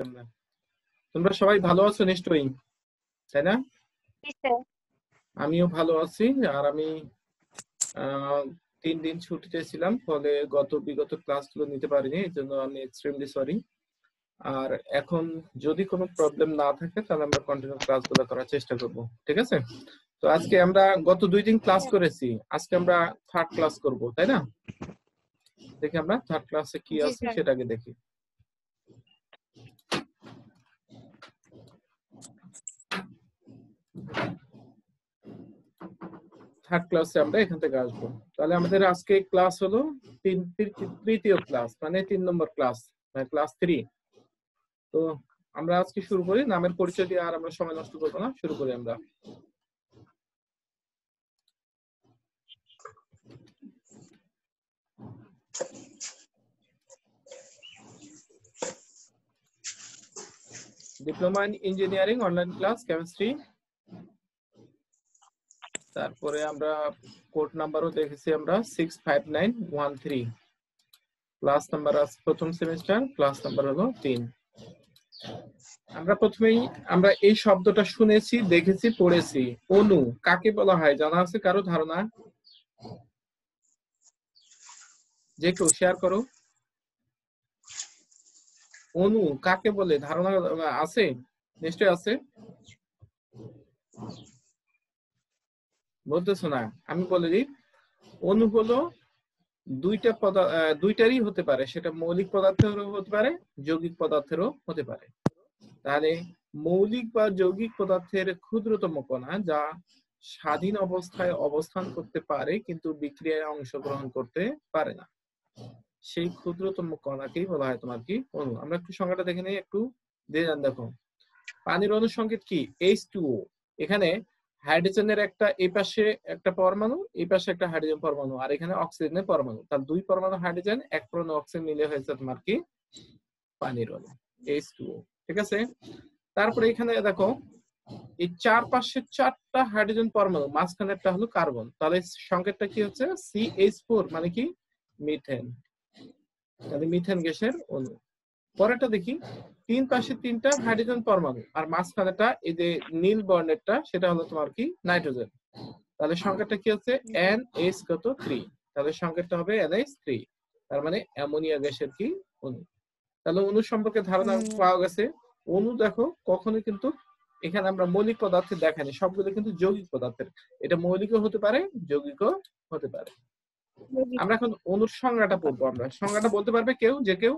তোমরা তোমরা সবাই ভালো আছো নিশ্চয়ই, তাই না? আমিও ভালো আছি। আর আমি 3 দিন ছুটিতে ছিলাম, ফলে বিগত ক্লাসগুলো নিতে পারিনি, এই জন্য আমি এক্সট্রিমলি সরি। আর এখন যদি কোনো প্রবলেম না থাকে তাহলে আমরা কন্টিনিউ ক্লাসগুলো করার চেষ্টা করব, ঠিক আছে? তো আজকে আমরা গত 2 দিন ক্লাস করেছি, আজকে আমরা থার্ড ক্লাস করব, তাই না? দেখি আমরা থার্ড ক্লাসে কি আছে সেটা আগে দেখি। থার্ড ক্লাসে আমরা এখান থেকে আসবো। তাহলে আমাদের আজকে ক্লাস হলো তৃতীয় ক্লাস, মানে 3 নম্বর ক্লাস, মানে ক্লাস 3। তো আমরা আজকে শুরু করি, নামের পরিচয় দিয়ে আর আমরা সময় নষ্ট করবো না, শুরু করি আমরা। Diploma in engineering online class chemistry. তারপরে আমরা কোড নাম্বারও দেখেছি আমরা 65913। ক্লাস নাম্বার আছে প্রথম সেমিস্টার, ক্লাস নাম্বার হলো 3। আমরা প্রথমেই আমরা এই শব্দটা শুনেছি, দেখেছি, পড়েছি। অণু কাকে বলা হয় জানা আছে কারো ধারণা? যে কেউ শেয়ার করো। অণু কাকে বলে ধারণা আছে? নিশ্চয় আছে, বলতেছো না? আমি বলে দিই, অণু হলো দুইটারই হতে পারে, সেটা মৌলিক পদার্থেরও হতে পারে, যৌগিক পদার্থেরও হতে পারে। তাহলে মৌলিক বা যৌগিক পদার্থের ক্ষুদ্রতম কণা যা স্বাধীন অবস্থায় অবস্থান করতে পারে কিন্তু বিক্রিয়ায় অংশগ্রহণ করতে পারে না, সেই ক্ষুদ্রতম কণাকেই বলা হয় তোমার কি? অণু। আমরা একটু সংজ্ঞাটা দেখে নিই একটু। দেখো, পানির অণু সংকেত কি? H2O। এখানে হাইড্রোজেনের একটা এই পাশে একটা পরমাণু, এই পাশে একটা হাইড্রোজেন পরমাণু, আর এখানে অক্সিজেনের পরমাণু। তার 2 পরমাণু হাইড্রোজেন, 1 পরমাণু অক্সিজেন মিলে হয়েছে তোমার কি? পানির অণু, H2O। ঠিক আছে? তারপরে এখানে দেখো, এই চারপাশে 4টা হাইড্রোজেন পরমাণু, মাঝখানেরটা হলো কার্বন। তাহলে সংকেতটা কি হচ্ছে? CH4, মানে কি? মিথেন। তাহলে মিথেন গ্যাসের অণু। পরেরটা দেখি, 3 পাশে 3টা হাইড্রোজেন পরমাণু, আর মাঝখানেটা এই যে নীল বর্ণেরটা, সেটা হলো তোমার কি? নাইট্রোজেন। তাহলে সংকেতটা কি হচ্ছে? NH কত? 3। তাহলে সংকেতটা হবে NH3। তার মানে অ্যামোনিয়া গ্যাসের কি? অণু। তাহলে অণু সম্পর্কে ধারণা পাওয়া গেছে। অণু দেখো কখনোই কিন্তু এখানে আমরা মৌলিক পদার্থ দেখানি, সবগুলো কিন্তু যৌগিক পদার্থের। এটা মৌলিকও হতে পারে, যৌগিকও হতে পারে। আমরা এখন অণুর সংজ্ঞাটা পড়বো। আমরা সংজ্ঞাটা বলতে পারবে কেউ? যে কেউ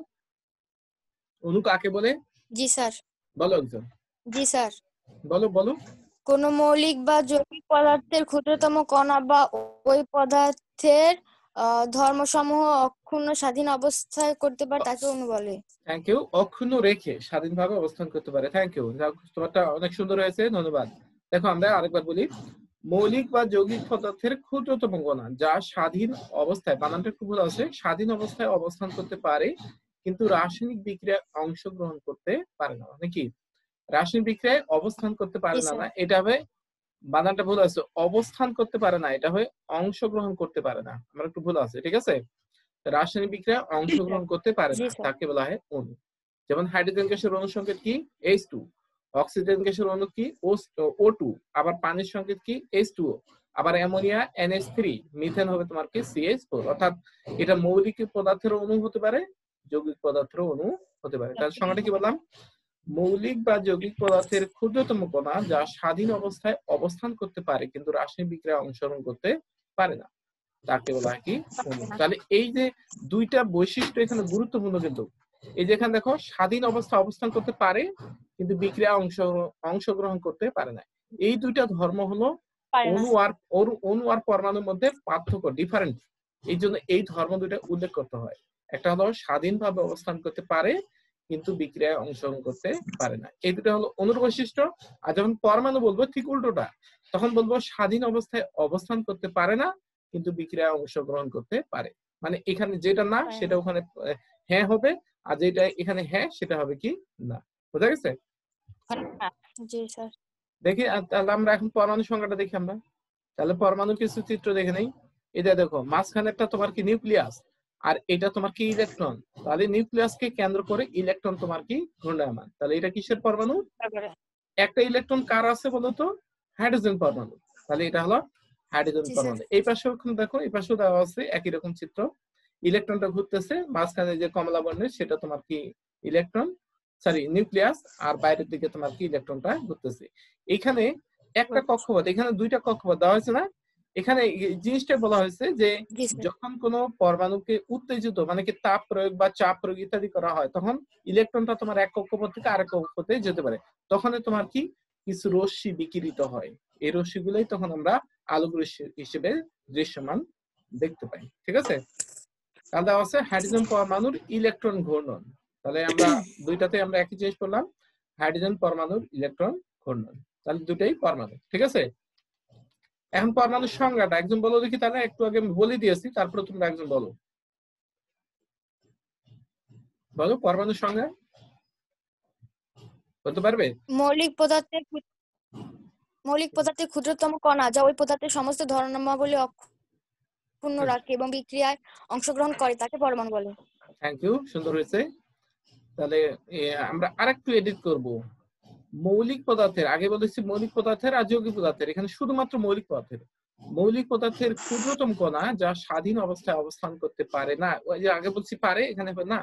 অণু কাকে বলে? জি স্যার। বলো একজন। জি স্যার। বলো বলো। কোন মৌলিক বা যৌগিক পদার্থের ক্ষুদ্রতম কণা বা ওই পদার্থের ধর্মসমূহ অক্ষুণ্ণ স্বাধীন অবস্থায় করতে পারে তাকে অণু বলে। Thank you. অক্ষুণ্ণ রেখে স্বাধীনভাবে অবস্থান করতে পারে। থ্যাংক ইউ, তোমারটা অনেক সুন্দর হয়েছে, ধন্যবাদ। দেখো আমরা আরেকবার বলি, মৌলিক বা যৌগিক পদার্থের ক্ষুদ্রতম কণা যা স্বাধীন অবস্থায়, বানানটা একটু ভুল আছে, স্বাধীন অবস্থায় অবস্থান করতে পারে কিন্তু রাসায়নিক বিক্রিয়ায় অংশগ্রহণ করতে পারে না। মানে কি? রাসায়নিক বিক্রিয়ায় অবস্থান করতে পারে না, না এটা হবে, বানানটা ভুল আছে, অবস্থান করতে পারে না, এটা হয় অংশগ্রহণ করতে পারে না। আমার একটু ভুল আছে, ঠিক আছে? রাসায়নিক বিক্রিয়ায় অংশগ্রহণ করতে পারে না, তাকে বলা হয় অণু। যেমন হাইড্রোজেন গ্যাসের অণু সংকেত কি? H2। অক্সিজেন গ্যাসের অণু কি? O2। আবার পানির সংকেত কি? H2O। আবার অ্যামোনিয়া NH3। মিথেন হবে তোমার কি? CH4। অর্থাৎ এটা মৌলিক পদার্থের অণু হতে পারে, যৌগিক পদার্থের অণু হতে পারে। তার সংজ্ঞাটা কি বললাম? মৌলিক বা যৌগিক পদার্থের ক্ষুদ্রতম কণা যা স্বাধীন অবস্থায় অবস্থান করতে পারে কিন্তু রাসায়নিক বিক্রিয়ায় অংশগ্রহণ করতে পারে না, তাকে বলা হয় কি? অণু। তাহলে এই যে দুইটা বৈশিষ্ট্য এখানে গুরুত্বপূর্ণ, কিন্তু এই যে এখানে দেখো, স্বাধীন অবস্থায় অবস্থান করতে পারে কিন্তু বিক্রিয়া অংশগ্রহণ করতে পারে না। এই দুইটা ধর্ম হলো অণু আর পরমাণুর মধ্যে পার্থক্য, ডিফারেন্ট। এই জন্য এই ধর্ম দুইটা উল্লেখ করতে হয়। একটা হলো স্বাধীনভাবে অবস্থান করতে পারে কিন্তু বিক্রিয়ায় অংশগ্রহণ করতে পারে না, এই দুটো হলো অণুর বৈশিষ্ট্য। আর যখন পরমাণু বলবো ঠিক উল্টোটা, তখন বলবো স্বাধীন অবস্থায় অবস্থান করতে পারে না কিন্তু বিক্রিয়ায় অংশগ্রহণ করতে পারে। মানে এখানে যেটা না সেটা ওখানে হ্যাঁ হবে, আর যেটা এখানে হ্যাঁ সেটা হবে কি? না। বোঝা গেছে? জি স্যার। দেখি তাহলে আমরা এখন পরমাণু সংখ্যাটা দেখি আমরা। তাহলে পরমাণু কিছু চিত্র দেখে নেই। এটা দেখো, মাঝখানেরটা তোমার কি? নিউক্লিয়াস। আর এটা তোমার কি ইলেকট্রন, তাহলে নিউক্লিয়াসকে কেন্দ্র করে ইলেকট্রন তোমার কি ঘূর্ণায়মান। তাহলে এটা কিসের পরমাণু? একটা ইলেকট্রন কার আছে বলতো? হাইড্রোজেন পরমাণু। তাহলে এটা হলো হাইড্রোজেন পরমাণু। এই পাশেও দেখো, এই পাশেও দেওয়া আছে একই রকম চিত্র। ইলেকট্রনটা ঘুরতেছে, মাঝখানে যে কমলা বর্ণের সেটা তোমার কি ইলেকট্রন, সরি নিউক্লিয়াস, আর বাইরের দিকে তোমার কি ইলেকট্রনটা ঘুরতেছে। এখানে একটা কক্ষপথ, এখানে দুইটা কক্ষপথ দেওয়া হয়েছে না? এখানে জিনিসটা বলা হয়েছে যে যখন কোনো পরমাণুকে উত্তেজিত মানে কি তাপ প্রয়োগ বা চাপ প্রয়োগ ইত্যাদি করা হয়, তখন ইলেকট্রনটা তোমার এক কক্ষপথ থেকে আরেক কক্ষপথে যেতে পারে। তখন তোমার কি কিছু রশ্মি বিকিরিত হয়, এই রশ্মিগুলোই তখন আমরা আলোক রশ্মি হিসেবে দৃশ্যমান দেখতে পাই। ঠিক আছে? তাহলে দেওয়া আছে হাইড্রোজেন পরমাণুর ইলেকট্রন ঘূর্ণন। তাহলে আমরা দুইটাতে আমরা একই জিনিস করলাম, হাইড্রোজেন পরমাণুর ইলেকট্রন ঘূর্ণন। তাহলে দুটাই পরমাণু। ঠিক আছে? এখন পরমাণুর সংজ্ঞাটা একজন বলো দেখি, তাহলে একটু আগে আমি বলে দিয়েছি, তারপরে তোমরা একজন বলো, বলো পরমাণুর সংজ্ঞা বলতে পারবে? মৌলিক পদার্থের ক্ষুদ্রতম কণা যা ওই পদার্থের সমস্ত ধর্মাবলী অক্ষুণ্ণ রাখে এবং বিক্রিয়ায় অংশগ্রহণ করে তাকে পরমাণু বলে। থ্যাংক ইউ, সুন্দর হয়েছে। তাহলে আমরা আরেকটু এডিট করব। মৌলিক পদার্থের, আগে বলেছি মৌলিক পদার্থের আর যৌগিক পদার্থের, এখানে শুধুমাত্র মৌলিক পদার্থের। মৌলিক পদার্থের ক্ষুদ্রতম কণা যা স্বাধীন অবস্থায় অবস্থান করতে পারে না, ওই যে আগে বলছি পারে, এখানে না,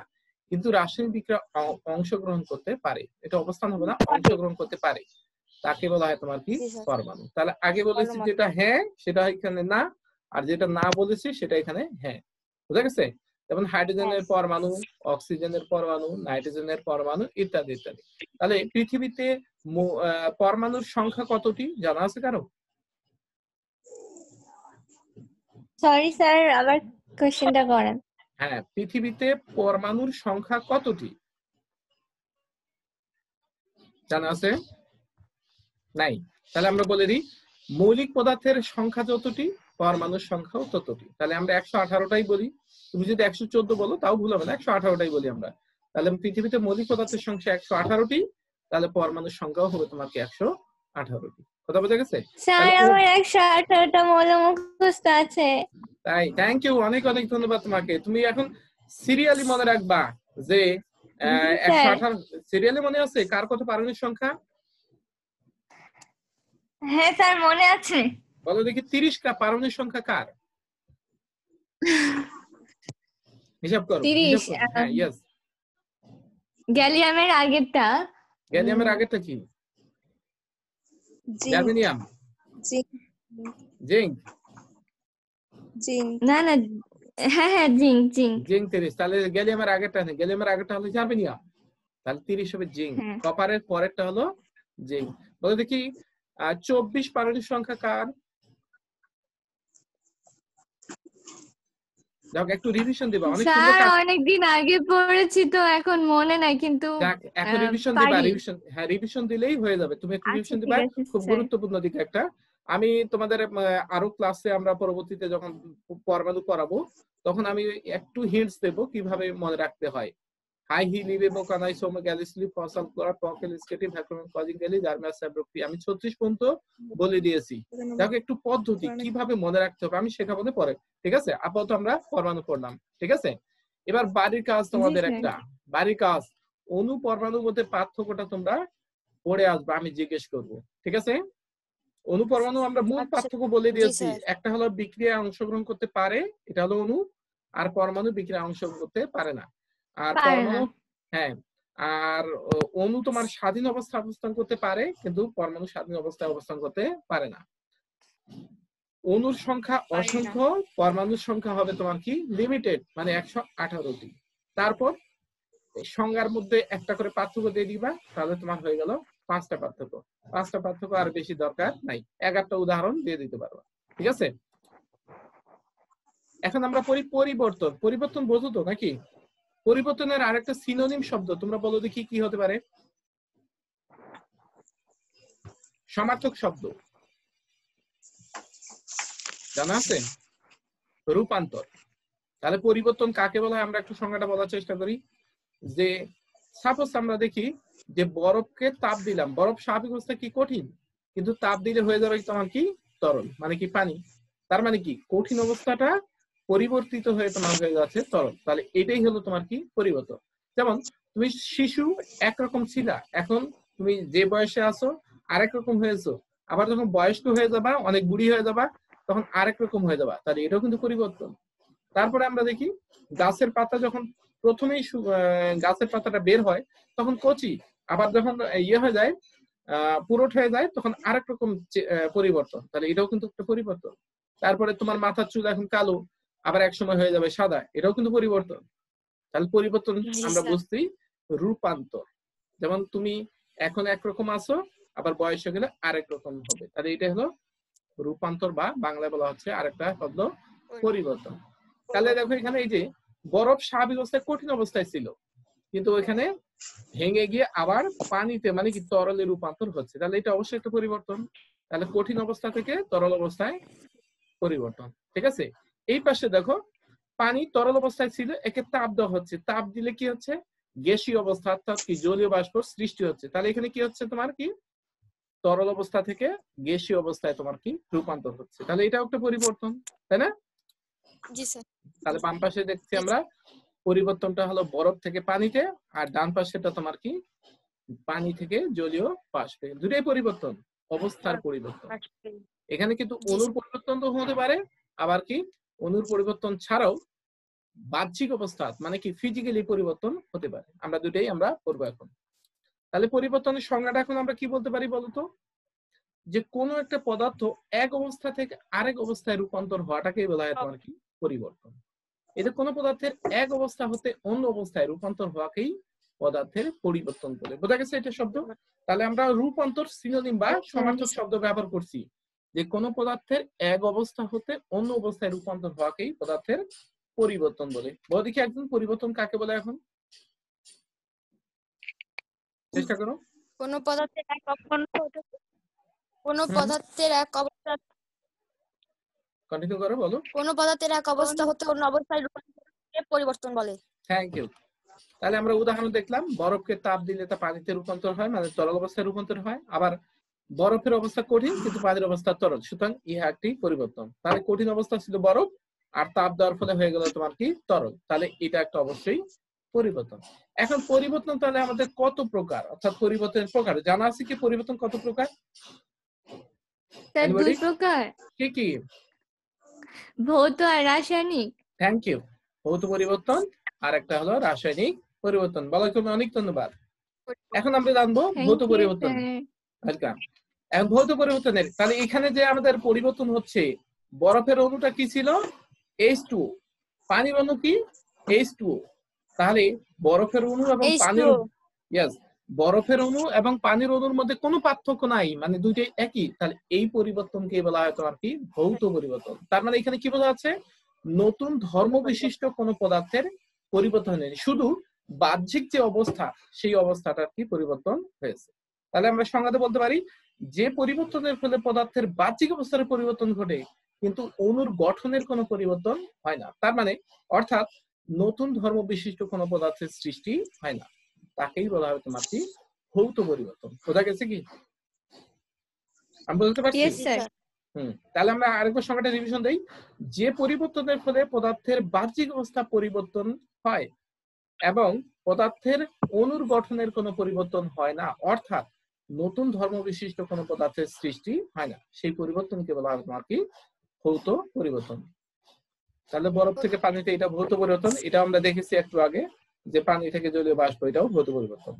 কিন্তু রাসায়নিক বিক্রিয়া অংশগ্রহণ করতে পারে, এটা অবস্থান হবে না, অংশগ্রহণ করতে পারে, তাকে বলা হয় তোমার কি পরমাণু। তাহলে আগে বলেছি যেটা হ্যাঁ সেটা এখানে না, আর যেটা না বলেছি সেটা এখানে হ্যাঁ। বুঝা গেছে? যেমন হাইড্রোজেনের পরমাণু, অক্সিজেনের পরমাণু, নাইট্রোজেনের পরমাণু ইত্যাদি ইত্যাদি। তাহলে পৃথিবীতে পরমাণুর সংখ্যা কতটি জানা আছে কারো? সরি স্যার, আবার কোশ্চেনটা করেন। হ্যাঁ, পৃথিবীতে পরমাণুর সংখ্যা কতটি জানা আছে? নাই। তাহলে আমরা বলে দিই, মৌলিক পদার্থের সংখ্যা যতটি, পরমাণুর সংখ্যাও ততটি। তাহলে আমরা 118টাই বলি, তুমি যদি 114 বলো তাও ভুল হবে না, 118টাই বলি আমরা। তাহলে পৃথিবীতে মৌলিক পদার্থের সংখ্যা 118টি, তাহলে পরমাণুর সংখ্যাও হবে তোমার কি 118টি। কথা বোঝা গেছে? স্যার আমার 118টা মৌল মুখস্থ আছে। তাই? থ্যাংক ইউ, অনেক অনেক ধন্যবাদ তোমাকে। তুমি এখন সিরিয়ালি মনে রাখবা যে 118 সিরিয়ালি মনে আছে কার কত পারমাণবিক সংখ্যা? হ্যাঁ স্যার মনে আছে। বলো দেখি 30 কা পারমাণবিক সংখ্যা কার? হিসাব করো। 30। হ্যাঁ, यस। গ্যালিয়ামের আগেরটা। গ্যালিয়ামের আগেরটা কি? Germanium, zinc. না না, হ্যাঁ হ্যাঁ জিঙ্ক। জিঙ্ক 30। তাহলে গ্যালিয়ামের আগেরটা নেই, গ্যালিয়ামের আগেরটা হলো জার্মেনিয়াম, তাহলে 30 হবে জিঙ্ক। কপারের পরেরটা হলো জিঙ্ক। বলো দেখি 24 পারমাণবিক সংখ্যা কার? যাক একটু রিভিশন দিবা, অনেক সুন্দর স্যার কাজ। অনেকদিন আগে পড়েছি তো এখন মনে নাই, কিন্তু যাক এখন রিভিশন দিবা, রিভিশন, হ্যাঁ রিভিশন দিলেই হয়ে যাবে। তুমি একটু রিভিশন দিবা, খুব গুরুত্বপূর্ণ দিক একটা। আমি তোমাদের আরো ক্লাসে আমরা পরবর্তীতে যখন পরমাণু পড়াবো তখন আমি একটু হিন্টস দেব কিভাবে মনে রাখতে হয়। হাই হিলিবেবো কানাইসোমো গ্যালিসলি ফসল ক্লোরা পকেল স্কেটিভ ভ্যাকুয়াম কজিং গ্যালি জার্মিয়াস সাব্রোক্টি, আমি 36 পর্যন্ত বলে দিয়েছি। দেখো একটু পদ্ধতি কিভাবে মনে রাখতে হবে আমি শেখাবো পরে। ঠিক আছে? আপাতত আমরা পরমাণু পড়লাম। ঠিক আছে? এবার বাড়ির কাজ তোমাদের একটা, বাড়ির কাজ, অণু পরমাণুর মধ্যে পার্থক্যটা তোমরা পড়ে আসবে, আমি জিজ্ঞেস করব। ঠিক আছে? অণু পরমাণু আমরা মূল পার্থক্য বলে দিয়েছি, একটা হলো বিক্রিয়ায় অংশগ্রহণ করতে পারে, এটা হলো অণু, আর পরমাণু বিক্রিয়ায় অংশগ্রহণ করতে পারে না। আর পরমাণু, হ্যাঁ, আর অণু তোমার স্বাধীন অবস্থায় অবস্থান করতে পারে, কিন্তু পরমাণু স্বাধীন অবস্থায় অবস্থান করতে পারে না। অণুর সংখ্যা অসংখ্য, পরমাণুর সংখ্যা হবে তোমার কি লিমিটেড, মানে 118টি। তারপর সংজ্ঞার মধ্যে একটা করে পার্থক্য দিয়ে দিবা, তাহলে তোমার হয়ে গেল 5টা পার্থক্য। 5টা পার্থক্য আর বেশি দরকার নাই, 11টা উদাহরণ দিয়ে দিতে পারবা। ঠিক আছে? এখন আমরা পড়ি পরিবর্তন। পরিবর্তন বোঝো তো নাকি? পরিবর্তনের আরেকটা সিনোনিম শব্দ তোমরা বলো দেখি কি হতে পারে? সমার্থক শব্দ জানা আছে? রূপান্তর। তাহলে পরিবর্তন কাকে বলা হয় আমরা একটু সংজ্ঞাটা বলার চেষ্টা করি। যে সাপোজ আমরা দেখি যে বরফকে তাপ দিলাম, বরফ স্বাভাবিক অবস্থায় কি কঠিন, কিন্তু তাপ দিলে হয়ে যাবে তোমার কি তরল, মানে কি পানি। তার মানে কি কঠিন অবস্থাটা পরিবর্তিত হয়ে তোমার হয়ে যাচ্ছে তরল, তাহলে এটাই হলো তোমার কি পরিবর্তন। যেমন তুমি শিশু একরকম ছিলা, এখন তুমি যে বয়সে আছো আরেক রকম হয়েছো, আবার যখন বয়স্ক হয়ে যাবা, অনেক বুড়ি হয়ে যাবা, তখন আরেক রকম হয়ে যাবা, তাহলে এটাও কিন্তু পরিবর্তন। তারপরে আমরা দেখি গাছের পাতা যখন প্রথমেই গাছের পাতাটা বের হয় তখন কচি, আবার যখন ইয়ে হয়ে যায় পুরোট হয়ে যায় তখন আরেক রকম পরিবর্তন, তাহলে এটাও কিন্তু একটা পরিবর্তন। তারপরে তোমার মাথার চুল এখন কালো, আবার এক সময় হয়ে যাবে সাদা, এটাও কিন্তু পরিবর্তন। তাহলে পরিবর্তন জি আমরা স্যার। বুঝছি রূপান্তর। যেমন তুমি এখন একরকম আছো, আবার বয়স হয়ে গেলে আরেক রকম হবে, তাহলে এটা হলো রূপান্তর, বা বাংলায় বলা হচ্ছে আরেকটা শব্দ পরিবর্তন। তাহলে দেখো এখানে এই যে বরফ স্বাভাবিক অবস্থায় কঠিন অবস্থায় ছিল, কিন্তু ওইখানে ভেঙে গিয়ে আবার পানিতে মানে কি তরলে রূপান্তর হচ্ছে, তাহলে এটা অবশ্যই একটা পরিবর্তন। তাহলে কঠিন অবস্থা থেকে তরল অবস্থায় পরিবর্তন, ঠিক আছে। এই পাশে দেখো পানি তরল অবস্থায় ছিল, একে তাপ দেওয়া হচ্ছে, তাপ দিলে কি হচ্ছে গ্যাসীয় অবস্থা অর্থাৎ কি জলীয় বাষ্প সৃষ্টি হচ্ছে, তাহলে এখানে কি হচ্ছে তোমার কি তরল অবস্থা থেকে গ্যাসীয় অবস্থায় তোমার কি রূপান্তর হচ্ছে, তাহলে এটাও একটা পরিবর্তন, তাই না? জি স্যার। তাহলে বাম পাশে দেখছি আমরা পরিবর্তনটা হলো বরফ থেকে পানিতে, আর ডান পাশেটা তোমার কি পানি থেকে জলীয় বাষ্পে, দুটাই পরিবর্তন, অবস্থার পরিবর্তন। এখানে কিন্তু অণুর পরিবর্তন তো হতে পারে, আবার কি অণুর পরিবর্তন ছাড়াও বাহ্যিক অবস্থা মানে কি ফিজিক্যালি পরিবর্তন হতে পারে, আমরা দুটাই আমরা করবো এখন। তাহলে পরিবর্তনের সংজ্ঞাটা এখন আমরা কি বলতে পারি বলতো, যে কোনো একটা পদার্থ এক অবস্থা থেকে আরেক অবস্থায় রূপান্তর হওয়াটাকেই বলা হয় তোমার কি পরিবর্তন। এতে কোনো পদার্থের এক অবস্থা হতে অন্য অবস্থায় রূপান্তর হওয়াকেই পদার্থের পরিবর্তন বলে। বোঝা গেছে এটা শব্দ? তাহলে আমরা রূপান্তর সিনোনিম বা সমার্থক শব্দ ব্যবহার করছি, যে কোনো পদার্থের এক অবস্থা হতে অন্য অবস্থায় রূপান্তর হওয়াকেই পদার্থের পরিবর্তন বলে। বৌদিকে একজন পরিবর্তন কাকে বলে এখন চেষ্টা করো। কোনো পদার্থের এক অবস্থা কন্টিনিউ করো, বলো। কোনো পদার্থের এক অবস্থা হতে অন্য অবস্থায় রূপান্তরকে পরিবর্তন বলে। Thank you. তাহলে আমরা উদাহরণ দেখলাম, বরফকে তাপ দিলে তা পানিতে রূপান্তর হয়, মানে তরল অবস্থায় রূপান্তর হয়, আবার বরফের অবস্থা কঠিন কিন্তু পানির অবস্থা তরল, সুতরাং ইহা একটি পরিবর্তন। তাহলে কঠিন অবস্থা ছিল বরফ, আর তাপ দেওয়ার ফলে হয়ে গেল তোমার কি তরল, তাহলে এটা একটা অবশ্যই পরিবর্তন। এখন পরিবর্তন তাহলে আমাদের কত প্রকার, অর্থাৎ পরিবর্তনের প্রকার জানা আছে কি, পরিবর্তন কত প্রকার? স্যার দুই প্রকার, কি কি? ভৌত আর রাসায়নিক। Thank you. ভৌত পরিবর্তন আর একটা হলো রাসায়নিক পরিবর্তন। বলার জন্য অনেক ধন্যবাদ। এখন আমরা জানবো ভৌত পরিবর্তন। ওয়েলকাম। এখন ভৌত পরিবর্তনের, তাহলে এখানে যে আমাদের পরিবর্তন হচ্ছে, বরফের অণুটা কি ছিল H2, পানির অণু কি H2, তাহলে বরফের অণু এবং পানির, ইয়েস, বরফের অণু এবং পানির অণুর মধ্যে কোনো পার্থক্য নাই, মানে দুইটাই একই, তাহলে এই পরিবর্তনকে বলা হয় তোমার কি ভৌত পরিবর্তন। তার মানে এখানে কি বোঝা যাচ্ছে, নতুন ধর্ম বিশিষ্ট কোনো পদার্থের পরিবর্তন নেই, শুধু বাহ্যিক যে অবস্থা সেই অবস্থাটার কি পরিবর্তন হয়েছে। তাহলে আমরা সংজ্ঞাতে বলতে পারি, যে পরিবর্তনের ফলে পদার্থের বাহ্যিক অবস্থার পরিবর্তন ঘটে কিন্তু অণুর গঠনের কোনো পরিবর্তন হয় না, তার মানে অর্থাৎ নতুন ধর্ম বিশিষ্ট কোনো পদার্থের সৃষ্টি হয় না, তাকেই বলা হয় তোমার কি ভৌত পরিবর্তন। বোঝা গেছে কি? আমি বলতে পারছি? তাহলে আমরা আরেকবার সংজ্ঞাটা রিভিশন দেই, যে পরিবর্তনের ফলে পদার্থের বাহ্যিক অবস্থা পরিবর্তন হয় এবং পদার্থের অণুর গঠনের কোনো পরিবর্তন হয় না, অর্থাৎ নতুন ধর্ম বিশিষ্ট কোনো পদার্থের সৃষ্টি হয় না, সেই পরিবর্তনকে বলা হয় তোমার কি ভৌত পরিবর্তন। তাহলে বরফ থেকে পানিতে এটা ভৌত পরিবর্তন, এটা আমরা দেখেছি একটু আগে যে পানি থেকে জলীয় বাষ্প, এটাও ভৌত পরিবর্তন।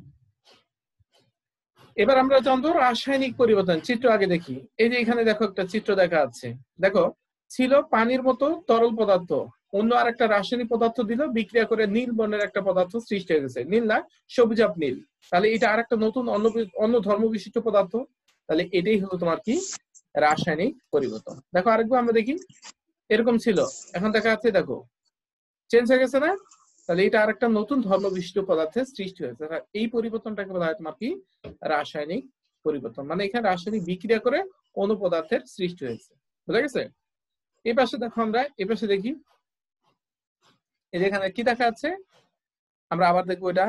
এবার আমরা জানবো রাসায়নিক পরিবর্তন। চিত্র আগে দেখি, এই যে এখানে দেখো একটা চিত্র দেখা যাচ্ছে, দেখো ছিল পানির মতো তরল পদার্থ, অন্য আর একটা রাসায়নিক পদার্থ দিল, বিক্রিয়া করে নীল বর্ণের একটা পদার্থ সৃষ্টি হয়ে গেছে, নীল না সবুজাভ নীল, তাহলে এটা আর একটা নতুন অন্য ধর্ম বিশিষ্ট পদার্থ, তাহলে এটাই হলো তোমার কি রাসায়নিক পরিবর্তন। দেখো আরেকবার আমরা দেখি, এরকম ছিল, এখন দেখা যাচ্ছে দেখো চেঞ্জ হয়ে গেছে না, তাহলে এটা আর একটা নতুন ধর্ম বিশিষ্ট পদার্থের সৃষ্টি হয়েছে, এই পরিবর্তনটাকে বলা হয় তোমার কি রাসায়নিক পরিবর্তন, মানে এখানে রাসায়নিক বিক্রিয়া করে অণু পদার্থের সৃষ্টি হয়েছে। বুঝা গেছে? এই পাশে দেখো, আমরা এই পাশে দেখি, এই যে এখানে কি দেখা যাচ্ছে, আমরা আবার দেখবো এটা,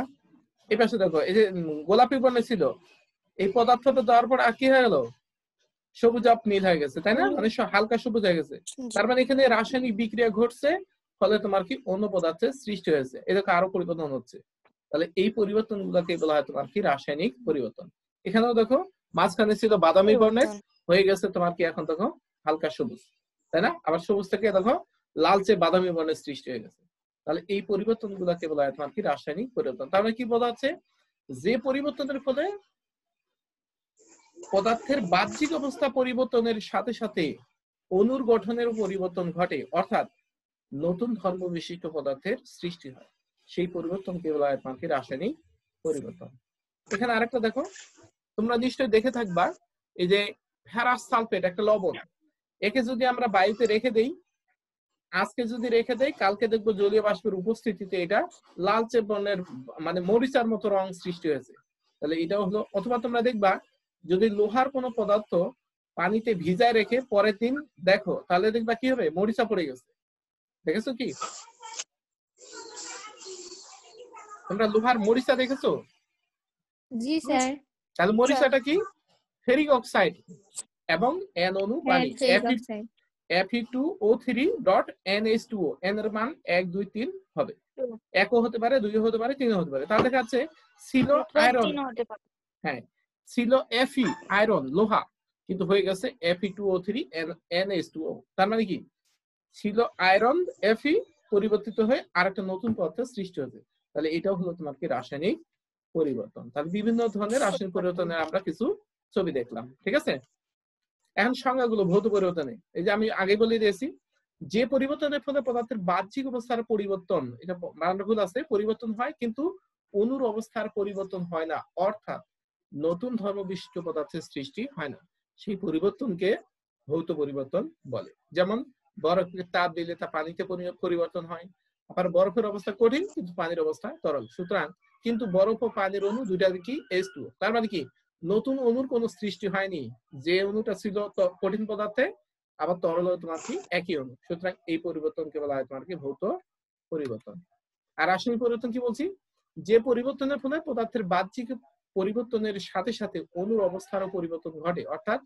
এই পাশে দেখো এই যে গোলাপি বর্ণে ছিল, এই পদার্থটা দেওয়ার পর আর কি হয়ে গেল, সবুজাভ নীল হয়ে গেছে, তাই না? মানে হালকা সবুজ হয়ে গেছে। তার মানে এখানে রাসায়নিক বিক্রিয়া ঘটছে, ফলে তোমার কি অন্য পদার্থের সৃষ্টি হয়েছে, এটাকে আরো পরিবর্তন হচ্ছে। তাহলে এই পরিবর্তন গুলাকে বলা হয় তোমার কি রাসায়নিক পরিবর্তন। এখানেও দেখো মাঝখানে ছিল বাদামি বর্ণের, হয়ে গেছে তোমার কি এখন দেখো হালকা সবুজ, তাই না? আবার সবুজ থেকে দেখো লালচে বাদামি বর্ণের সৃষ্টি হয়ে গেছে। তাহলে এই পরিবর্তন গুলাকে বলা হয় তোমার কি রাসায়নিক পরিবর্তন। তাহলে কি বলা হচ্ছে, যে পরিবর্তনের ফলে পদার্থের বাহ্যিক অবস্থা পরিবর্তনের সাথে সাথে অণুর গঠনের পরিবর্তন ঘটে, অর্থাৎ নতুন ধর্ম বিশিষ্ট পদার্থের সৃষ্টি হয়, সেই পরিবর্তনকে বলা হয় তোমার কি রাসায়নিক পরিবর্তন। এখানে আরেকটা দেখো, তোমরা নিশ্চয়ই দেখে থাকবা, এই যে ফেরাস সালফেট একটা লবণ, একে যদি আমরা বায়ুতে রেখে দেই, আজকে যদি রেখে দেই, কালকে দেখবো জলীয় বাষ্পের উপস্থিতিতে এটা লালচে বর্ণের মানে মরিচার মতো রং সৃষ্টি হয়েছে। তাহলে এটা হলো, অথবা তোমরা দেখবা যদি লোহার কোনো পদার্থ পানিতে ভিজায় রেখে পরের দিন দেখো, তাহলে দেখবা কি হবে, মরিচা পড়ে গেছে। দেখেছো কি তোমরা লোহার মরিচা দেখেছো? জি স্যার। তাহলে মরিচাটা কি, ফেরিক অক্সাইড এবং N অণু পানি, Fe2O3.NH2O, N এর মান 1 2 3 হবে, 1 হতে পারে, 2 হতে পারে, 3 হতে পারে। তাহলে দেখা যাচ্ছে ছিল আয়রন, হ্যাঁ ছিল Fe আয়রন লোহা, কিন্তু হয়ে গেছে Fe2O3NH2O। তার মানে কি ছিল আয়রন Fe পরিবর্তিত হয়ে আরেকটা নতুন পদার্থের সৃষ্টি হয়েছে। তাহলে এটাও হলো তোমার কি রাসায়নিক পরিবর্তন। তাহলে বিভিন্ন ধরনের রাসায়নিক পরিবর্তনের আমরা কিছু ছবি দেখলাম, ঠিক আছে? এখন সংজ্ঞাগুলো ভৌত পরিবর্তনে, এই যে আমি আগে বলে দিয়েছি, যে পরিবর্তনের ফলে পদার্থের বাহ্যিক অবস্থার পরিবর্তন, এটা ভুল আছে, পরিবর্তন হয় কিন্তু অণুর অবস্থার পরিবর্তন হয় না, অর্থাৎ নতুন ধর্ম বিশিষ্ট পদার্থের সৃষ্টি হয় না, সেই পরিবর্তনকে ভৌত পরিবর্তন বলে। যেমন বরফকে তাপ দিলে তা পানিতে পরিবর্তন হয়, আবার বরফের অবস্থা কঠিন কিন্তু পানির অবস্থা তরল। সুতরাং কিন্তু বরফ ও পানির অণু দুইটা কি H2O। তার মানে কি নতুন অণুর কোনো সৃষ্টি হয়নি, যে অণুটা ছিল কঠিন পদার্থে আবার তরল তোমার কি একই অণু। সুতরাং এই পরিবর্তনকে বলা হয় তোমার কি ভৌত পরিবর্তন। আর রাসায়নিক পরিবর্তন কি বলছি, যে পরিবর্তনের ফলে পদার্থের বাহ্যিক পরিবর্তনের সাথে সাথে অণুর অবস্থারও পরিবর্তন ঘটে, অর্থাৎ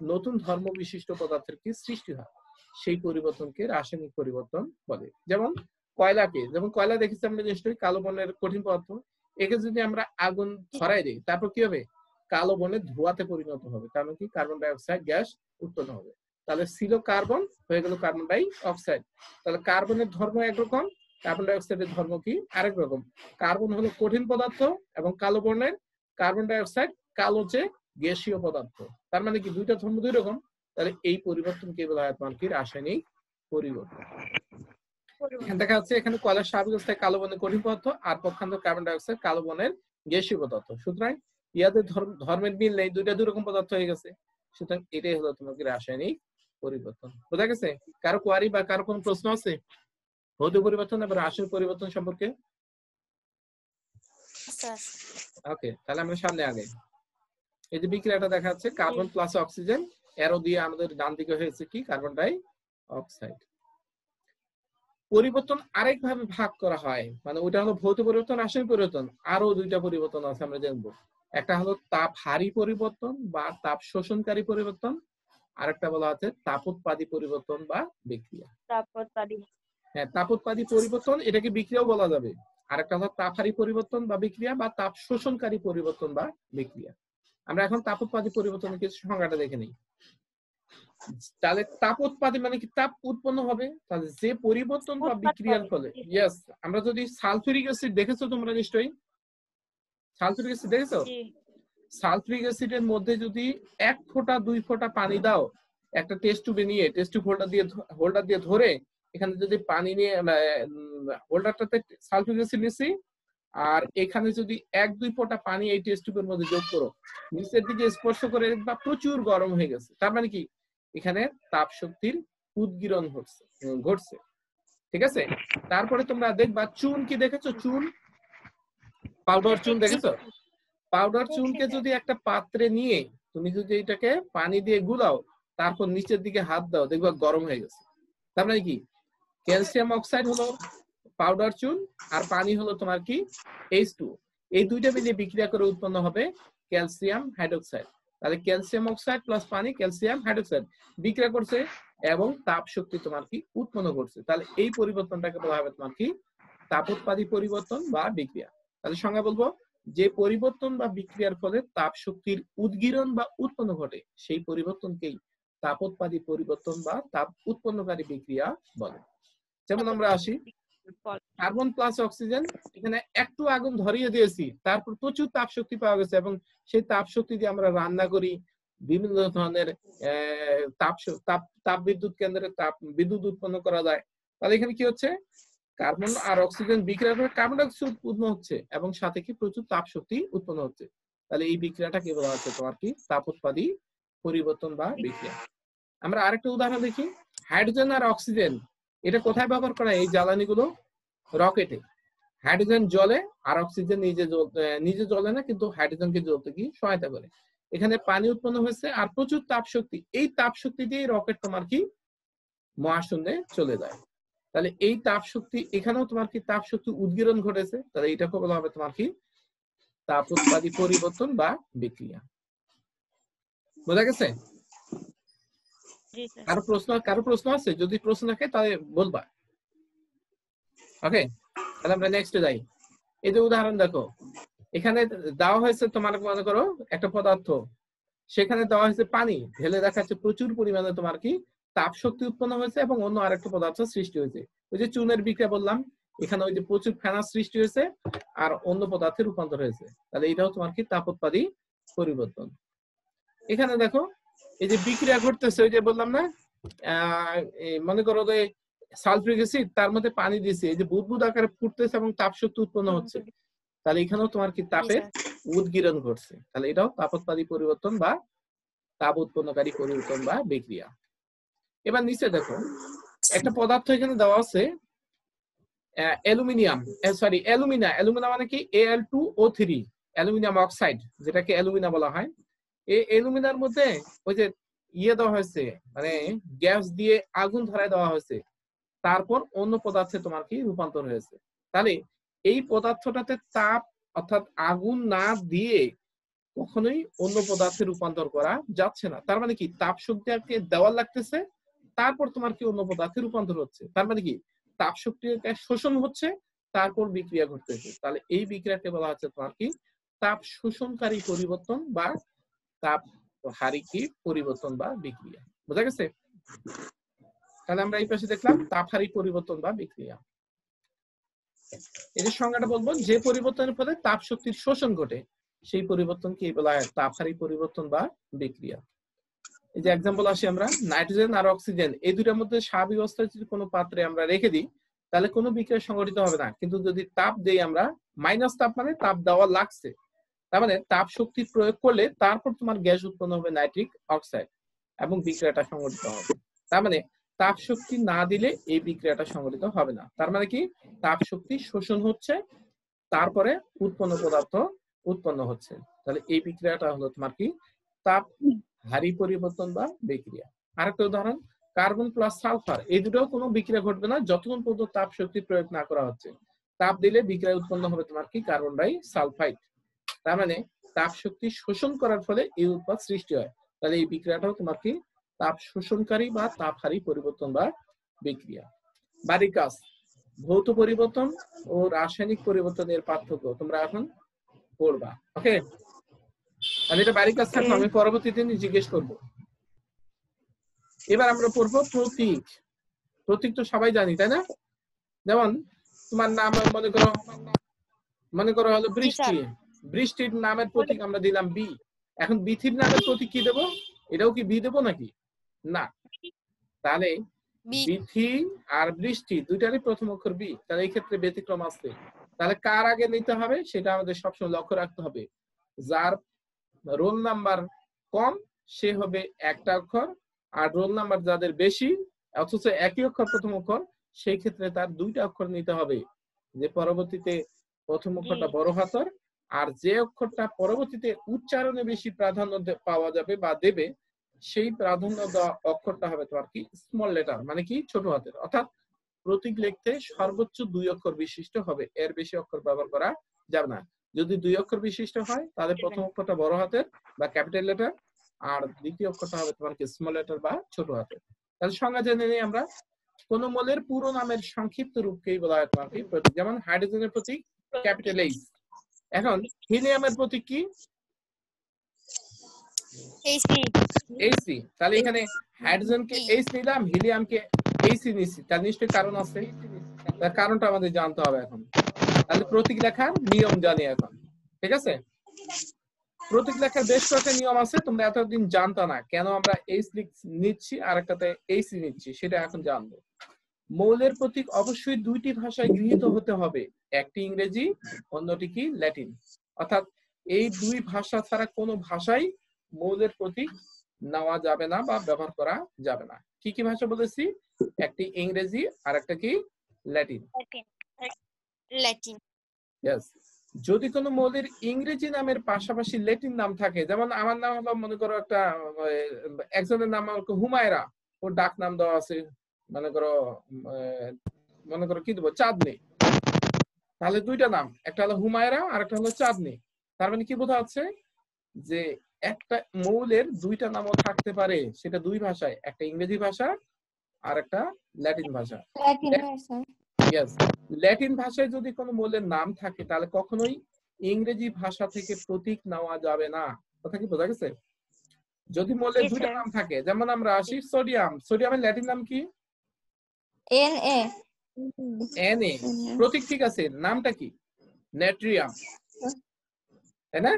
নতুন ধর্ম বিশিষ্ট পদার্থের কি সৃষ্টি হয়, সেই পরিবর্তনকে রাসায়নিক পরিবর্তন বলে। যেমন কয়লাকে, যেমন কয়লা দেখেছি আমরা নিশ্চয়ই কালো বর্ণের কঠিন পদার্থ, একে যদি আমরা আগুন ধরাই দিই তারপর কি হবে, কালো বর্ণের ধোঁয়াতে পরিণত হবে, কারণ কি কার্বন ডাই অক্সাইড গ্যাস উৎপন্ন হবে। তাহলে ছিল কার্বন, হয়ে গেল কার্বন ডাই অক্সাইড। তাহলে কার্বনের ধর্ম একরকম, কার্বন ডাই অক্সাইডের ধর্ম কি আরেক রকম। কার্বন হলো কঠিন পদার্থ এবং কালো বর্ণের, কার্বন ডাই অক্সাইড কালোচে গ্যাসীয় পদার্থ। তার মানে কি দুইটা ধর্ম দুই রকম। তাহলে এই পরিবর্তনকে বলা হয় তোমার কি রাসায়নিক পরিবর্তন। এখানে দেখা যাচ্ছে এখানে কয়লার স্বাভাবিক অবস্থায় কালো বর্ণের কঠিন পদার্থ, আর পক্ষান্তর কার্বন ডাই অক্সাইড কালো বর্ণের গ্যাসীয় পদার্থ। সুতরাং ইয়াদের ধর্মের মিল নেই, দুইটা দুই রকম পদার্থ হয়ে গেছে। সুতরাং এটাই হলো তোমার কি রাসায়নিক পরিবর্তন। বোঝা গেছে? কারো কোয়ারি বা কারো কোনো প্রশ্ন আছে ভৌত পরিবর্তন এবং রাসায়নিক পরিবর্তন সম্পর্কে? ওকে, তাহলে আমরা সামনে আগে এই যে বিক্রিয়াটা দেখা যাচ্ছে কার্বন প্লাস অক্সিজেন, অ্যারো দিয়ে আমাদের ডান দিকে হয়েছে কি কার্বন ডাই অক্সাইড। পরিবর্তন আরেক ভাবে ভাগ করা হয়, মানে ওটা হলো ভৌত পরিবর্তন, রাসায়নিক পরিবর্তন। আরো দুইটা পরিবর্তন আছে আমরা জানবো, একটা হলো তাপহারী পরিবর্তন বা তাপ শোষণকারী পরিবর্তন, আরেকটা বলা হচ্ছে তাপোৎপাদী পরিবর্তন বা বিক্রিয়া। হ্যাঁ, তাপোৎপাদী পরিবর্তন এটাকে বিক্রিয়াও বলা যাবে। আরেকটা হলো তাপহারী পরিবর্তন বা বিক্রিয়া বা তাপ শোষণকারী পরিবর্তন বা বিক্রিয়া। আমরা এখন তাপোৎপাদী পরিবর্তনের কিছু সংজ্ঞাটা দেখে নিই। তাহলে তাপোৎপাদী মানে কি তাপ উৎপন্ন হবে, তাহলে যে পরিবর্তন বা বিক্রিয়ার ফলে, ইয়েস, আমরা যদি সালফিউরিক অ্যাসিড দেখেছো তোমরা নিশ্চয়ই, সালফিউরিক অ্যাসিড দেখেছো? সালফিউরিক অ্যাসিডের মধ্যে যদি 1 ফোঁটা 2 ফোঁটা পানি দাও, একটা টেস্ট টিউবে নিয়ে টেস্ট টিউব হোল্ডার দিয়ে ধরে এখানে যদি পানি নিয়ে হোল্ডারটাতে সালফিউরিক অ্যাসিড নিছি, আর এখানে যদি 1-2 ফোঁটা পানি এই টেস্ট টিউবের মধ্যে যোগ করো, নিচের দিকে স্পর্শ করে দেখবা প্রচুর গরম হয়ে গেছে। তার মানে কি এখানে তাপ শক্তির উদ্গীরণ ঘটছে, ঠিক আছে? তারপরে তোমরা দেখবা চুন কি দেখেছো, চুন, পাউডার চুন দেখেছো? পাউডার চুনকে যদি একটা পাত্রে নিয়ে তুমি যদি এটাকে পানি দিয়ে গুলাও, তারপর নিচের দিকে হাত দাও, দেখবা গরম হয়ে গেছে। তার মানে কি ক্যালসিয়াম অক্সাইড হলো পাউডার চুন, আর পানি হলো তোমার কি H2। এই দুইটা মিলে বিক্রিয়া করে উৎপন্ন হবে ক্যালসিয়াম হাইড্রোক্সাইড। তাহলে ক্যালসিয়াম অক্সাইড প্লাস পানি ক্যালসিয়াম হাইড্রোক্সাইড বিক্রিয়া করছে এবং তাপ শক্তি তোমার কি উৎপন্ন করছে। তাহলে এই পরিবর্তনটাকে বলা হবে তোমার কি তাপোৎপাদী পরিবর্তন বা বিক্রিয়া। তাহলে সংজ্ঞা বলবো, যে পরিবর্তন বা বিক্রিয়ার ফলে তাপ শক্তির উদ্গীরণ বা উৎপন্ন ঘটে সেই পরিবর্তনকেই তাপোৎপাদী পরিবর্তন বা তাপ উৎপন্নকারী বিক্রিয়া বলে। যেমন আমরা আসি কার্বন প্লাস অক্সিজেন, এখানে একটু আগুন ধরিয়ে দিয়েছি, তারপর প্রচুর তাপ শক্তি পাওয়া গেছে এবং সেই তাপ শক্তি দিয়ে আমরা রান্না করি, বিভিন্ন ধরনের তাপ বিদ্যুৎ কেন্দ্রে তাপ বিদ্যুৎ উৎপন্ন করা যায়। তাহলে এখানে কি হচ্ছে, কার্বন আর অক্সিজেন বিক্রিয়া করে কার্বন ডাই অক্সাইড উৎপন্ন হচ্ছে এবং সাথে কি প্রচুর তাপ শক্তি উৎপন্ন হচ্ছে। তাহলে এই বিক্রিয়াটাকে বলা হচ্ছে তোমার কি তাপোৎপাদী পরিবর্তন বা বিক্রিয়া। আমরা আরেকটা উদাহরণ দেখি, হাইড্রোজেন আর অক্সিজেন এটা কোথায় ব্যবহার করা হয়? এই জ্বালানিগুলো রকেটে। হাইড্রোজেন জ্বলে আর অক্সিজেন নিজে জ্বলে না, কিন্তু হাইড্রোজেনকে জ্বলতে কি সহায়তা করে। এখানে পানি উৎপন্ন হয়েছে আর প্রচুর তাপ শক্তি, এই তাপ শক্তি দিয়ে রকেট তোমার কি মহাশূন্যে চলে যায়। তাহলে এই তাপ শক্তি, এখানেও তোমার কি তাপ শক্তি উদ্গীরণ ঘটেছে, তাহলে এটাকে বলা হবে তোমার কি তাপোৎপাদী পরিবর্তন বা বিক্রিয়া। বোঝা গেছে? কারো প্রশ্ন আছে? যদি প্রশ্ন থাকে তাহলে বলবা। ওকে, তাহলে আমরা নেক্সটে যাই। এই যে উদাহরণ দেখো, এখানে দেওয়া হয়েছে তোমার মনে করো একটা পদার্থ, সেখানে দেওয়া হয়েছে পানি, ঢেলে দেখাচ্ছে প্রচুর পরিমাণে তোমার কি তাপ শক্তি উৎপন্ন হয়েছে এবং অন্য আরেকটা পদার্থ সৃষ্টি হয়েছে। ওই যে চুনের বিক্রিয়া বললাম, এখানে ওই যে প্রচুর ফেনা সৃষ্টি হয়েছে আর অন্য পদার্থে রূপান্তর হয়েছে। তাহলে এটাও তোমার কি তাপোৎপাদী পরিবর্তন। এখানে দেখো এই যে বিক্রিয়া ঘটতেছে, ওই যে বললাম না, মনে করো যে সালফিউরিক অ্যাসিড, তার মধ্যে পানি দিয়েছে, এই যে বুদবুদ আকারে ফুটতেছে এবং তাপ শক্তি উৎপন্ন হচ্ছে। তাহলে এখানেও তোমার কি তাপের উদ্গীরণ ঘটছে। তাহলে এটাও তাপোৎপাদী পরিবর্তন বা তাপ উৎপন্নকারী পরিবর্তন বা বিক্রিয়া। এবার নিচে দেখো একটা পদার্থ এখানে দেওয়া আছে অ্যালুমিনিয়াম মানে কি Al2O3 অ্যালুমিনিয়াম অক্সাইড, যেটাকে অ্যালুমিনা বলা হয়। এই অ্যালুমিনার মধ্যে ওই যে দেওয়া হয়েছে, মানে গ্যাস দিয়ে আগুন ধরায় দেওয়া হয়েছে, তারপর অন্য পদার্থে তোমার কি রূপান্তর হয়েছে। তাহলে এই পদার্থটাতে তাপ অর্থাৎ আগুন না দিয়ে কখনোই অন্য পদার্থে রূপান্তর করা যাচ্ছে না। তার মানে কি তাপ শক্তিকে দেওয়া লাগতেছে, তারপর তোমার কি অন্য পদার্থে রূপান্তর হচ্ছে। তার মানে কি তাপ শক্তিকে শোষণ হচ্ছে, তারপর বিক্রিয়া ঘটতেছে। তাহলে এই বিক্রিয়াকে বলা হচ্ছে তোমার কি তাপ শোষণকারী পরিবর্তন বা তাপ হারিকি পরিবর্তন বা বিক্রিয়া। বোঝা গেছে? তাহলে আমরা এই পাশে দেখলাম তাপহারী পরিবর্তন বা বিক্রিয়া। এর সংজ্ঞাটা বলবো, যে পরিবর্তনের ফলে তাপ শক্তির শোষণ ঘটে সেই পরিবর্তনকে বলা হয় তাপহারী পরিবর্তন বা বিক্রিয়া। এই যে एग्जांपल আসি আমরা, নাইট্রোজেন আর অক্সিজেন এই দুটোর মধ্যে স্বাভাবিক অবস্থায় যদি কোনো পাত্রে আমরা রেখে দিই তাহলে কোনো বিক্রিয়া সংঘটিত হবে না, কিন্তু যদি তাপ দেই আমরা, মাইনাস তাপ মানে তাপ দেওয়া লাগছে, তার মানে তাপ শক্তি প্রয়োগ করলে তারপর তোমার গ্যাস উৎপন্ন হবে নাইট্রিক অক্সাইড এবং বিক্রিয়াটা সংঘটিত হবে। তার মানে তাপ শক্তি না দিলে এই বিক্রিয়াটা সংঘটিত হবে না। তার মানে কি তাপ শক্তি শোষণ হচ্ছে, তারপরে উৎপন্ন পদার্থ উৎপন্ন হচ্ছে। তাহলে এই বিক্রিয়াটা হলো তোমার কি তাপ হারি পরিবর্তন বা বিক্রিয়া। আরেকটা উদাহরণ, কার্বন প্লাস সালফার, এই দুটোও কোনো বিক্রিয়া ঘটবে না যতক্ষণ পর্যন্ত তাপ শক্তি প্রয়োগ না করা হচ্ছে। তাপ দিলে বিক্রিয়া উৎপন্ন হবে তোমার কি কার্বন ডাই সালফাইড। তার মানে তাপ শক্তি শোষণ করার ফলে এই উৎপাদ সৃষ্টি হয়। তাহলে এই বিক্রিয়াটাও তোমার কি তাপ শোষণকারী বা তাপহারী পরিবর্তন বা বিক্রিয়া। বাড়ির কাজ, ভৌত পরিবর্তন ও রাসায়নিক পরিবর্তনের পার্থক্য তোমরা এখন পড়বা। ওকে, আর এটা বাড়ির কাজ থাকবে, আমি পরবর্তীতে জিজ্ঞেস করব। এবার আমরা পড়বো প্রতীক। প্রতীক তো সবাই জানি, তাই না? যেমন তোমার নাম মনে করো হলো বৃষ্টি, বৃষ্টির নামের প্রতীক আমরা দিলাম বি। এখন বিথির নামের প্রতীক কি দেবো? এটাও কি বি দেবো নাকি? না। তাহলে বিথি আর বৃষ্টি দুইটারই প্রথম অক্ষর বি, তাহলে এই ক্ষেত্রে ব্যতিক্রম আছে। তাহলে কার আগে নিতে হবে সেটা আমাদের সবসময় লক্ষ্য রাখতে হবে। যার রোল নাম্বার কম সে হবে একটা অক্ষর, আর রোল নাম্বার যাদের বেশি অথচ একই অক্ষর প্রথম অক্ষর, সেই ক্ষেত্রে তার দুইটা অক্ষর নিতে হবে, যে পরবর্তীতে প্রথম অক্ষরটা বড় হাতের আর যে অক্ষরটা পরবর্তীতে উচ্চারণে বেশি প্রাধান্য পাওয়া যাবে বা দেবে সেই প্রাধান্য দেওয়া অক্ষরটা হবে তোমার কি স্মল লেটার, মানে কি ছোট হাতের। অর্থাৎ প্রতীক লিখতে সর্বোচ্চ 2 অক্ষর বিশিষ্ট হবে, এর বেশি অক্ষর ব্যবহার করা যাবে না। যদি 2 অক্ষর বিশিষ্ট হয় তাহলে প্রথম অক্ষরটা বড় হাতের বা ক্যাপিটাল লেটার, আর দ্বিতীয় অক্ষরটা হবে তোমার কি স্মল লেটার বা ছোট হাতের। তাহলে সংজ্ঞা জেনে নিই আমরা। কোন মৌলের পুরো নামের সংক্ষিপ্ত রূপকেই বলা হয় তোমার কি প্রতীক। যেমন হাইড্রোজেনের প্রতীক ক্যাপিটাল এইচ। এখন হিলিয়ামের প্রতীক কি? এইচসি। তাহলে এখানে হাইড্রোজেনকে এইচ নিলাম, হিলিয়ামকে এইচসি নিচ্ছি, তার নিশ্চয়ই কারণ আছে। তার কারণটা আমাদের জানতে হবে এখন। তাহলে প্রতীক লেখার নিয়ম জানি এখন, ঠিক আছে? প্রতীক লেখার বেশ কয়েকটা নিয়ম আছে, তোমরা এতদিন জানতা না কেন আমরা এইচ নিচ্ছি আর একটাতে এইচসি নিচ্ছি, সেটা এখন জানবো। মৌলের প্রতীক অবশ্যই দুইটি ভাষায় গৃহীত হতে হবে, একটি ইংরেজি, অন্যটি কি ল্যাটিন। অর্থাৎ এই দুই ভাষা ছাড়া কোনো ভাষাই মৌলের প্রতীক নেওয়া যাবে না বা ব্যবহার করা যাবে না। কি কি ভাষা বলেছি? একটি ইংরেজি আর একটা কি ল্যাটিন। ল্যাটিন। ইয়েস। যদি কোনো মৌলের ইংরেজি নামের পাশাপাশি ল্যাটিন নাম থাকে, যেমন আমার নাম হলো মনে করো একটা একজনের নাম হুমায়রা, ওর ডাক নাম দেওয়া আছে মনে করো কি দেবো চাঁদনি, তাহলে দুইটা নাম, একটা হলো হুমায়রা আর একটা হলো চাঁদনি। তার মানে কি বোঝা যাচ্ছে যে একটা মৌলের দুইটা নামও থাকতে পারে, সেটা দুই ভাষায়, একটা ইংরেজি ভাষা আর একটা ল্যাটিন ভাষা। ইয়েস। ল্যাটিন ভাষায় যদি কোনো মৌলের নাম থাকে তাহলে কখনোই ইংরেজি ভাষা থেকে প্রতীক নেওয়া যাবে না। কথা কি বোঝা গেছে? যদি মৌলের দুইটা নাম থাকে, যেমন আমরা আসি সোডিয়াম, সোডিয়ামের ল্যাটিন নাম কি? Na। প্রতীক ঠিক আছে, নামটা কি? নেট্রিয়াম, তাই না?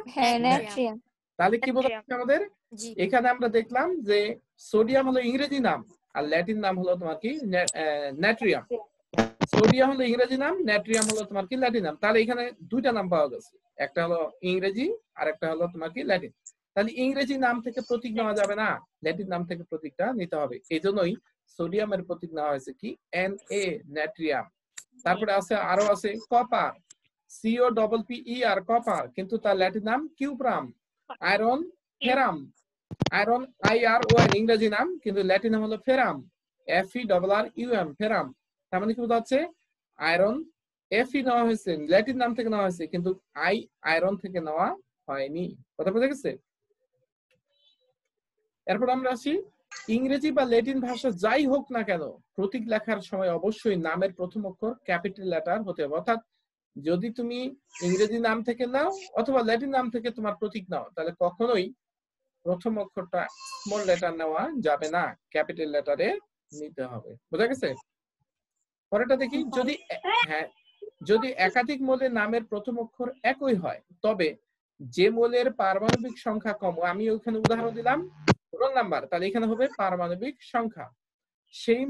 তাহলে কি বোঝা যাচ্ছে আমাদের? এখানে আমরা দেখলাম যে সোডিয়াম হলো ইংরেজি নাম আর ল্যাটিন নাম হলো তোমার কি নেট্রিয়াম। সোডিয়াম হলো ইংরেজি নাম, নেট্রিয়াম হলো তোমার কি ল্যাটিন নাম। তাহলে এখানে দুইটা নাম পাওয়া গেছে, একটা হলো ইংরেজি আর একটা হলো তোমার কি ল্যাটিন। তাহলে ইংরেজি নাম থেকে প্রতীক নেওয়া যাবে না, ল্যাটিন নাম থেকে প্রতীকটা নিতে হবে। এই জন্যই সোডিয়ামের প্রতীক নেওয়া হয়েছে কি Na, নেট্রিয়াম। তারপরে আছে আরো আছে কপার, COPPER কপার, কিন্তু তার ল্যাটিন নাম কিউপ্রাম। আয়রন, ফেরাম, আয়রন IRON ইংরেজি নাম, কিন্তু ল্যাটিন নাম হলো ফেরাম, FERRUM ফেরাম। তার মানে কি বোঝা যাচ্ছে? আয়রন Fe নেওয়া হয়েছে, ল্যাটিন নাম থেকে নেওয়া হয়েছে, কিন্তু আয়রন থেকে নেওয়া হয়নি। কথা বোঝা গেছে? এরপর আমরা আসি, ইংরেজি বা ল্যাটিন ভাষা যাই হোক না কেন প্রতীক লেখার সময় অবশ্যই নামের প্রথম অক্ষর ক্যাপিটাল লেটার হতে হবে। অর্থাৎ যদি তুমি ইংরেজি নাম থেকে নাও অথবা ল্যাটিন নাম থেকে তোমার প্রতীক নাও, তাহলে কখনোই প্রথম অক্ষরটা স্মল লেটার নেওয়া যাবে না, ক্যাপিটাল লেটারে নিতে হবে। বোঝা গেছে? পরেরটা দেখি, যদি একাধিক মৌলের নামের প্রথম অক্ষর একই হয় তবে যে মৌলের পারমাণবিক সংখ্যা কম, আমি ওখানে উদাহরণ দিলাম রোল নাম্বার, তাহলে এখানে হবে পারমাণবিক সংখ্যা, সেই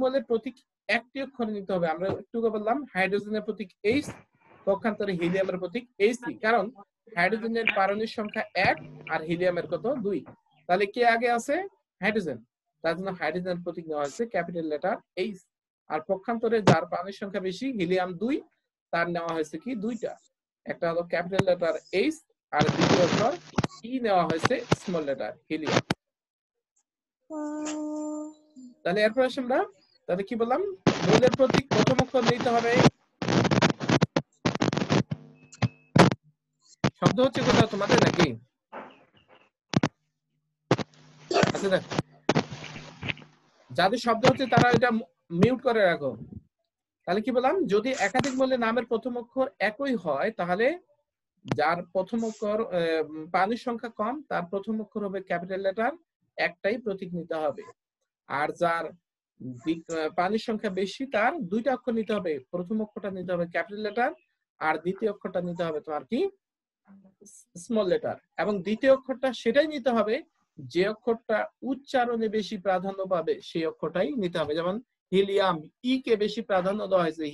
মৌলের প্রতীক একটি অক্ষরে নিতে হবে। আমরা একটু বললাম হাইড্রোজেনের প্রতীক H, পক্ষান্তরে হিলিয়ামের প্রতীক Hc, কারণ হাইড্রোজেনের পারমাণবিক সংখ্যা 1 আর হিলিয়ামের কত 2। তাহলে কে আগে আছে? হাইড্রোজেন, তার জন্য হাইড্রোজেনের প্রতীক নেওয়া হয়েছে ক্যাপিটাল লেটার H। আর পক্ষান্তরে যার পারমাণবিক সংখ্যা বেশি, হিলিয়াম 2, তার নেওয়া হয়েছে কি দুইটা, একটা হলো ক্যাপিটাল লেটার H আর দ্বিতীয় অক্ষর E নেওয়া হয়েছে স্মল লেটার হিলিয়াম। তাহলে এরপর আসি আমরা, তাহলে কি বললাম? মৌলের প্রতীক প্রথম অক্ষর নিতে হবে। শব্দ হচ্ছে কোথাও তোমাদের নাকি? আচ্ছা দেখ, যাদের শব্দ হচ্ছে তারা এটা মিউট করে রাখো। তাহলে কি বললাম? যদি একাধিক মৌলের নামের প্রথম অক্ষর একই হয় তাহলে যার প্রথম অক্ষর পানির সংখ্যা কম তার প্রথম অক্ষর হবে ক্যাপিটাল লেটার, একটাই প্রতীক নিতে হবে। আর যার পানির সংখ্যা বেশি তার দুইটা অক্ষর নিতে হবে, প্রথম অক্ষরটা নিতে হবে ক্যাপিটাল লেটার আর দ্বিতীয় অক্ষরটা নিতে হবে তোমার কি স্মল লেটার। এবং দ্বিতীয় অক্ষরটা সেটাই নিতে হবে যে অক্ষরটা উচ্চারণে বেশি প্রাধান্য পাবে, সেই অক্ষরটাই নিতে হবে। যেমন হিলিয়াম, ই কে বেশি প্রাধান্য দেওয়া হয়েছে,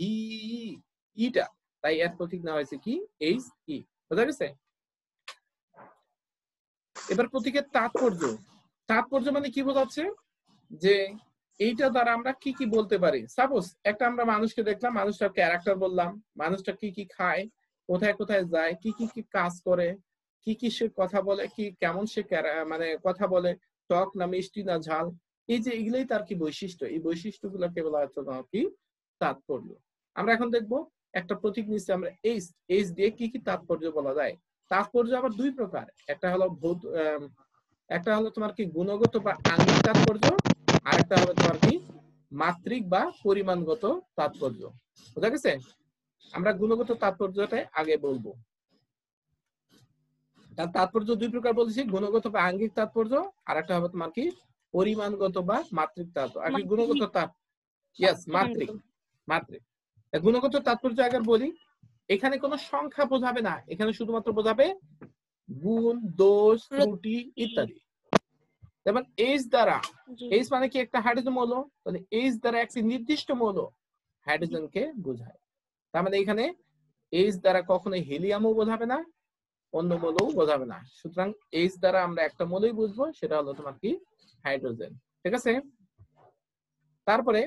ইটা, তাই এর প্রতীক নেওয়া হয়েছে কি He। বুঝা গেছে? এবার প্রতীকের তাৎপর্য মানে কি বোঝাচ্ছে? যে এইটা দ্বারা আমরা কি কি বলতে পারি। সাপোজ একটা আমরা মানুষকে দেখলাম, মানুষটার ক্যারেক্টার বললাম, মানুষটা কি কি খায়, কোথায় কোথায় যায়, কি কি কাজ করে, কি কি সে কথা বলে, কি কেমন সে মানে কথা বলে, টক না মিষ্টি না ঝাল, এই যে এগুলোই তার কি বৈশিষ্ট্য, এই বৈশিষ্ট্যগুলোকে বলা হচ্ছে কি তাৎপর্য। আমরা এখন দেখবো একটা প্রতীক নিচ্ছি আমরা এইচ। এইচ দিয়ে কি কি তাৎপর্য বলা যায়? তাৎপর্য আবার দুই প্রকার, একটা হলো একটা হলো তোমার কি গুণগত বা আঙ্গিক তাৎপর্য, আর একটা হলো তোমার কি মাত্রিক বা পরিমাণগত তাৎপর্য। বুঝা গেছে? আমরা গুণগত তাৎপর্যটাই আগে বলবো। তার তাৎপর্য দুই প্রকার বলেছি, গুণগত বা আঙ্গিক তাৎপর্য, আর একটা হবে তোমার কি পরিমাণগত বা মাত্রিক তাৎপর্য। আর কি গুণগত মাত্রিক। মাত্রিক গুণগত তাৎপর্য আগে বলি। এখানে কোনো সংখ্যা বোঝাবে না, এখানে শুধুমাত্র বোঝাবে গুণ, দোষ, ত্রুটি ইত্যাদি। যেমন এইচ দ্বারা, এইচ মানে কি একটা হাইড্রোজেন মৌল, তাহলে এইচ দ্বারা একটি নির্দিষ্ট মৌল হাইড্রোজেনকে বোঝায়। তার মানে এখানে এইচ দ্বারা কখনো হিলিয়ামও বোঝাবে না, অন্য মৌলও বোঝাবে না। সুতরাং এইচ দ্বারা আমরা একটা মৌলই বুঝবো, সেটা হলো তোমার কি হাইড্রোজেন। ঠিক আছে? তারপরে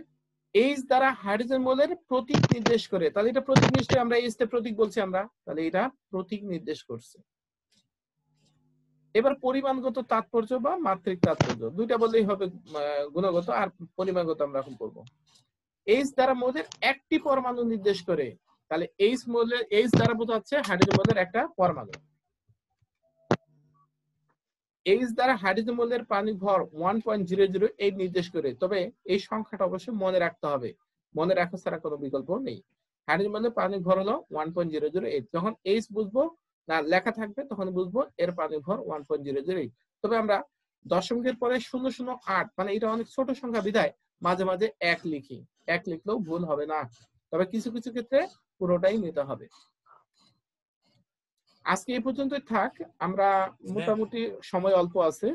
এইচ দ্বারা হাইড্রোজেন মৌলের প্রতীক নির্দেশ করে, তাহলে এটা প্রতীক, নিশ্চয়ই আমরা এইচ তে প্রতীক বলছি আমরা, তাহলে এটা প্রতীক নির্দেশ করছে। এবার পরিমাণগত তাৎপর্য বা মাত্রিক তাৎপর্য, দুইটা বললেই হবে, গুণগত আর পরিমাণগত আমরা এখন পড়বো। এইচ দ্বারা মৌলের একটি পরমাণু নির্দেশ করে, তাহলে এইচ দ্বারা বোঝাচ্ছে হাইড্রোজেন মৌলের একটা পরমাণু। এইচ দ্বারা হাইড্রোজেন মৌলের পানির ভর 1.008 নির্দেশ করে, তবে এই সংখ্যাটা অবশ্যই মনে রাখতে হবে, মনে রাখা ছাড়া কোনো বিকল্প নেই। হাইড্রোজেন মৌলের পানির ভর হলো 1.008। যখন এইচ বুঝবো না লেখা থাকবে তখন বুঝবো এর পানির ভর 1.008। তবে আমরা দশমিকের পরে 008 মানে এটা অনেক ছোট সংখ্যা বিধায় মাঝে মাঝে 1 লিখি, 1 লিখলেও ভুল হবে না, তবে কিছু কিছু ক্ষেত্রে পুরোটাই নিতে হবে। আজকে এই পর্যন্তই থাক, আমরা মোটামুটি সময় অল্প আছে,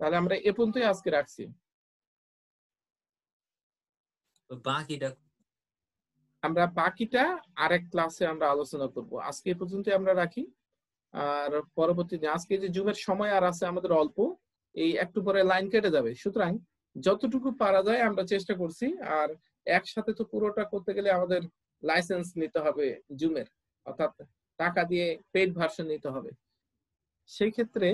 তাহলে আমরা এ পর্যন্তই আজকে রাখছি। আমরা বাকিটা আরেক ক্লাসে আমরা আলোচনা করব, আজকে এই পর্যন্তই আমরা রাখি। আর পরবর্তীতে আজকে যে জুমের সময় আর আছে আমাদের অল্প, এই একটু পরে লাইন কেটে যাবে, সুতরাং যতটুকু পারা যায় আমরা চেষ্টা করছি। আর একসাথে তো পুরোটা করতে গেলে আমাদের লাইসেন্স নিতে হবে জুমের, অর্থাৎ টাকা দিয়ে পেইড ভার্সন নিতে হবে। সেই ক্ষেত্রে